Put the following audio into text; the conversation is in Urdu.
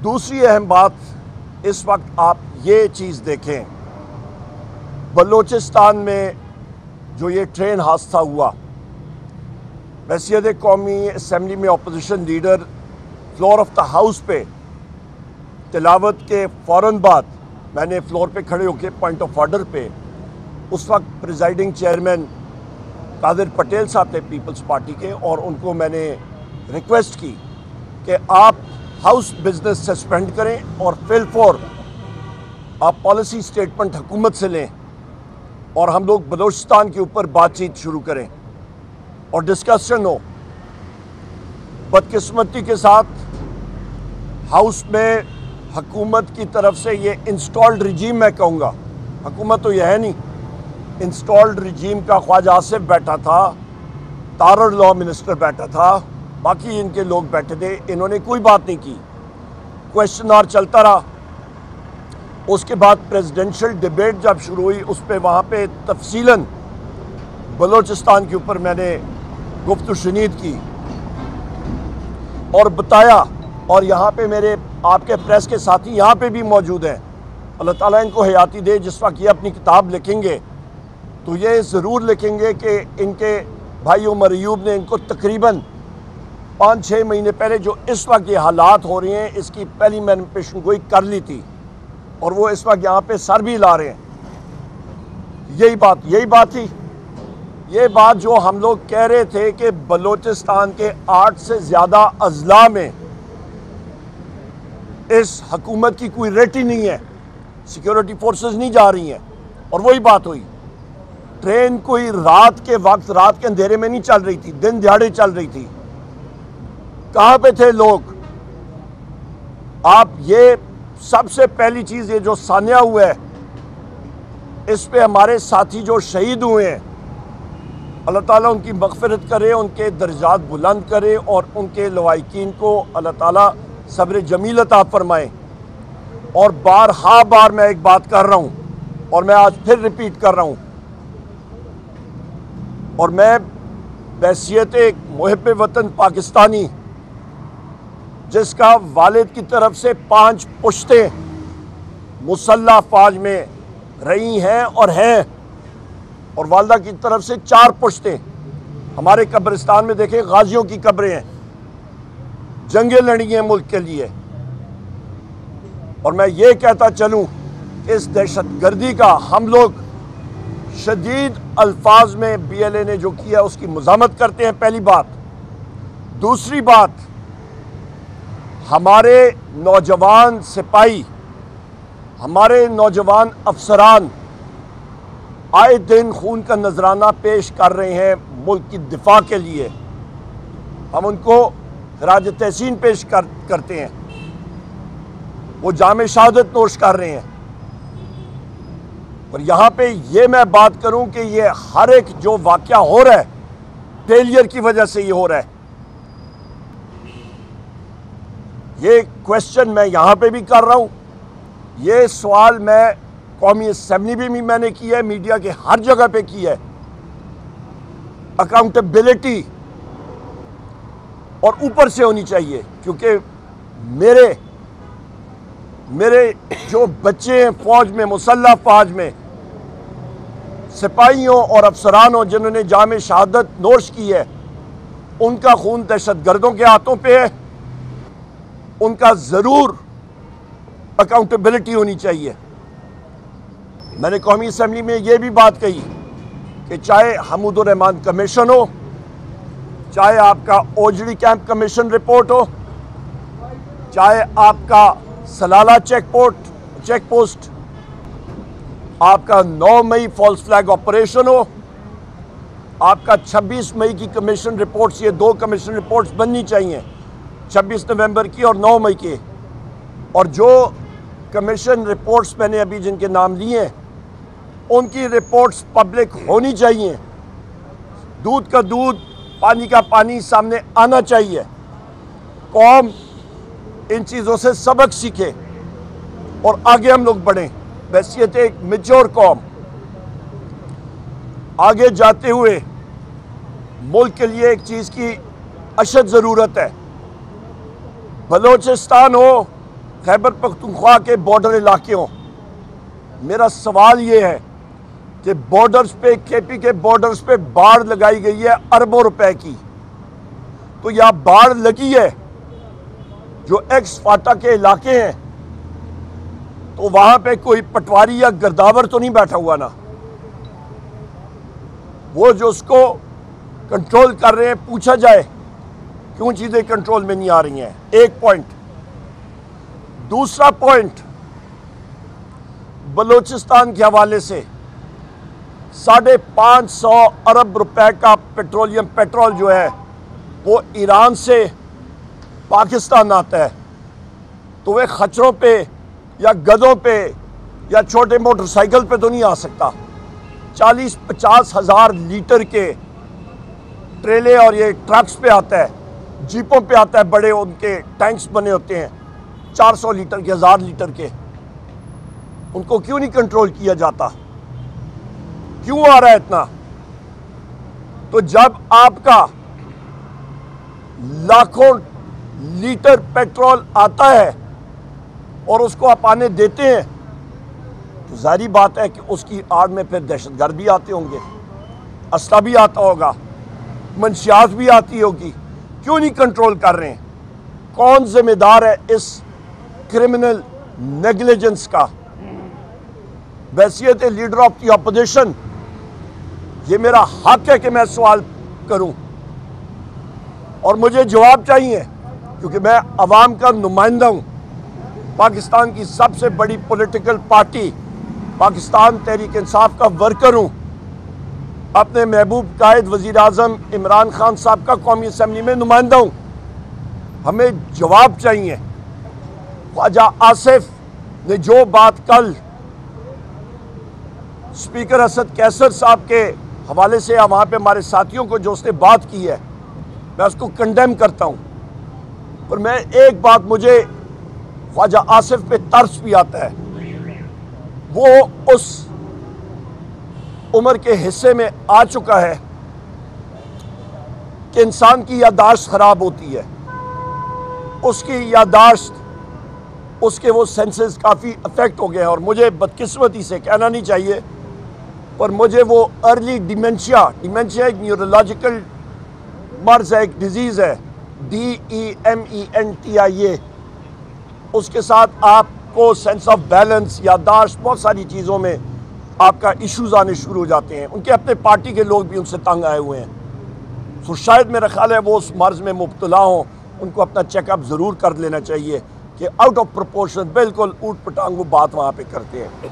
دوسری اہم بات اس وقت آپ یہ چیز دیکھیں، بلوچستان میں جو یہ ٹرین حادثہ ہوا، حیثیت قومی اسمبلی میں opposition leader floor of the house پہ تلاوت کے فوراً بعد میں نے فلور پہ کھڑے ہو کے پوائنٹ آف آرڈر پہ اس وقت پریزائڈنگ چیئرمین قادر پٹیل صاحب تھے پیپلز پارٹی کے، اور ان کو میں نے ریکویسٹ کی کہ آپ ہاؤس بزنس سسپینڈ کریں اور فی الفور آپ پالیسی سٹیٹمنٹ حکومت سے لیں اور ہم لوگ بلوچستان کے اوپر بات چیت شروع کریں اور ڈسکشن ہو۔ بدقسمتی کے ساتھ ہاؤس میں حکومت کی طرف سے یہ انسٹالڈ رجیم، میں کہوں گا حکومت تو یہ ہے نہیں، انسٹالڈ رجیم کا خواجہ آصف بیٹھا تھا، تارڑ لاء منسٹر بیٹھا تھا، باقی ان کے لوگ بیٹھے تھے، انہوں نے کوئی بات نہیں کی، کویشچن آور چلتا رہا۔ اس کے بعد پریزیڈنشل ڈیبیٹ جب شروع ہوئی، اس پہ وہاں پہ تفصیلاً بلوچستان کے اوپر میں نے گفت و شنید کی اور بتایا، اور یہاں پہ میرے آپ کے پریس کے ساتھی یہاں پہ بھی موجود ہیں، اللہ تعالیٰ ان کو حیاتی دے، جس وقت یہ اپنی کتاب لکھیں گے تو یہ ضرور لکھیں گے کہ ان کے بھائی عمر ایوب نے ان کو تقریباً 5-6 مہینے پہلے جو اس وقت یہ حالات ہو رہے ہیں اس کی پہلی میں نے پیشن گوئی کر لی تھی، اور وہ اس وقت یہاں پہ سر بھی لا رہے ہیں۔ یہی بات تھی، یہ بات جو ہم لوگ کہہ رہے تھے کہ بلوچستان کے 8 سے زیادہ اضلاع میں اس حکومت کی کوئی ریٹی نہیں ہے، سیکیورٹی فورسز نہیں جا رہی ہیں، اور وہی بات ہوئی۔ ٹرین کوئی رات کے وقت، رات کے اندھیرے میں نہیں چل رہی تھی، دن دیہاڑے چل رہی تھی۔ کہاں پہ تھے لوگ؟ آپ یہ سب سے پہلی چیز یہ جو سانحہ ہوا ہے، اس پہ ہمارے ساتھی جو شہید ہوئے ہیں، اللہ تعالیٰ ان کی مغفرت کرے، ان کے درجات بلند کرے، اور ان کے لواحقین کو اللہ تعالیٰ صبر جمیل عطا فرمائے۔ اور بار میں ایک بات کر رہا ہوں، اور میں آج پھر ریپیٹ کر رہا ہوں، اور میں بحیثیت ایک محب وطن پاکستانی، جس کا والد کی طرف سے 5 پشتیں مسلح افواج میں رہی ہیں اور ہیں، اور والدہ کی طرف سے 4 پشتیں۔ ہمارے قبرستان میں دیکھیں غازیوں کی قبریں ہیں، جنگیں لڑی ہیں ملک کے لیے، اور میں یہ کہتا چلوں کہ اس دہشت گردی کا ہم لوگ شدید الفاظ میں بی ایل اے نے جو کیا اس کی مذمت کرتے ہیں، پہلی بات۔ دوسری بات، ہمارے نوجوان سپاہی، ہمارے نوجوان افسران آئے دن خون کا نذرانہ پیش کر رہے ہیں ملک کی دفاع کے لیے، ہم ان کو خراج تحسین پیش کرتے ہیں، وہ جام شہادت نوش کر رہے ہیں۔ اور یہاں پہ یہ میں بات کروں کہ یہ ہر ایک جو واقعہ ہو رہا ہے فیلئر کی وجہ سے یہ ہو رہا ہے۔ یہ کویسچن میں یہاں پہ بھی کر رہا ہوں، یہ سوال میں قومی اسمبلی میں نے کیا ہے، میڈیا کے ہر جگہ پہ کیا ہے۔ اکاؤنٹیبلٹی اور اوپر سے ہونی چاہیے، کیونکہ میرے جو بچے ہیں فوج میں، مسلح افواج میں، سپاہیوں اور افسرانوں جنہوں نے جام شہادت نوش کی ہے، ان کا خون دہشت گردوں کے ہاتھوں پہ ہے، ان کا ضرور اکاؤنٹیبلٹی ہونی چاہیے۔ میں نے قومی اسمبلی میں یہ بھی بات کہی کہ چاہے حمود الرحمان کمیشن ہو، چاہے آپ کا اوجڑی کیمپ کمیشن رپورٹ ہو، چاہے آپ کا سلالہ چیک پوسٹ، آپ کا 9 مئی فالس فلیگ آپریشن ہو، آپ کا 26 مئی کی کمیشن رپورٹس، یہ 2 کمیشن رپورٹس بننی چاہیے، 26 نومبر کی اور 9 مئی کی، اور جو کمیشن رپورٹس میں نے ابھی جن کے نام لیے ہیں ان کی رپورٹس پبلک ہونی چاہیے، دودھ کا دودھ، پانی کا پانی سامنے آنا چاہیے، قوم ان چیزوں سے سبق سیکھے اور آگے ہم لوگ بڑھیں بحیثیت ایک میچور قوم۔ آگے جاتے ہوئے ملک کے لیے ایک چیز کی اشد ضرورت ہے، بلوچستان ہو خیبر پختونخوا کے بارڈر علاقے ہوں. میرا سوال یہ ہے کہ بارڈرز پہ کے پی کے بارڈرز پہ باڑ لگائی گئی ہے اربوں روپے کی, تو یا باڑ لگی ہے جو ایکس فاٹا کے علاقے ہیں تو وہاں پہ کوئی پٹواری یا گرداور تو نہیں بیٹھا ہوا نا, وہ جو اس کو کنٹرول کر رہے ہیں پوچھا جائے کیوں چیزیں کنٹرول میں نہیں آ رہی ہیں. ایک پوائنٹ. دوسرا پوائنٹ, بلوچستان کے حوالے سے 550 ارب روپے کا پیٹرول جو ہے وہ ایران سے پاکستان آتا ہے, تو وہ خچروں پہ یا گدوں پہ یا چھوٹے موٹر سائیکل پہ تو نہیں آ سکتا. 40-50 ہزار لیٹر کے ٹریلے اور یہ ٹرکس پہ آتا ہے, جیپوں پہ آتا ہے, بڑے ان کے ٹینکس بنے ہوتے ہیں 400 لیٹر کے, 1000 لیٹر کے. ان کو کیوں نہیں کنٹرول کیا جاتا؟ کیوں آ رہا ہے اتنا؟ تو جب آپ کا لاکھوں لیٹر پیٹرول آتا ہے اور اس کو آپ آنے دیتے ہیں تو ظاہری بات ہے کہ اس کی آڑ میں پھر دہشت گرد بھی آتے ہوں گے, اسلحہ بھی آتا ہوگا, منشیات بھی آتی ہوگی. کیوں نہیں کنٹرول کر رہے ہیں؟ کون ذمہ دار ہے اس کرمنل نیگلیجنس کا؟ بحیثیت لیڈر آف دی اپوزیشن یہ میرا حق ہے کہ میں سوال کروں اور مجھے جواب چاہیے, کیونکہ میں عوام کا نمائندہ ہوں. پاکستان کی سب سے بڑی پولیٹیکل پارٹی پاکستان تحریک انصاف کا ورکر ہوں. اپنے محبوب قائد وزیر اعظم عمران خان صاحب کا قومی اسمبلی میں نمائندہ ہوں. ہمیں جواب چاہیے. خواجہ آصف نے جو بات کل اسپیکر اسد کیسر صاحب کے حوالے سے وہاں پہ ہمارے ساتھیوں کو جو اس نے بات کی ہے, میں اس کو کنڈیم کرتا ہوں. اور میں ایک بات, مجھے خواجہ آصف پہ ترس بھی آتا ہے. وہ اس عمر کے حصے میں آ چکا ہے کہ انسان کی یادداشت خراب ہوتی ہے. اس کی یادداشت, اس کے وہ سینسز کافی افیکٹ ہو گئے ہیں, اور مجھے بدقسمتی سے کہنا نہیں چاہیے پر مجھے وہ ارلی ڈیمنشیا ایک نیورولوجیکل مرض ہے, ایک ڈیزیز ہے, DEMENTIA, اس کے ساتھ آپ کو سینس آف بیلنس, یادداشت, بہت ساری چیزوں میں آپ کا ایشوز آنے شروع ہو جاتے ہیں. ان کے اپنے پارٹی کے لوگ بھی ان سے تنگ آئے ہوئے ہیں. تو شاید میرا خیال ہے وہ اس مرض میں مبتلا ہوں, ان کو اپنا چیک اپ ضرور کر لینا چاہیے کہ آؤٹ آف پروپورشن بالکل اوٹ پٹانگ وہ بات وہاں پہ کرتے ہیں.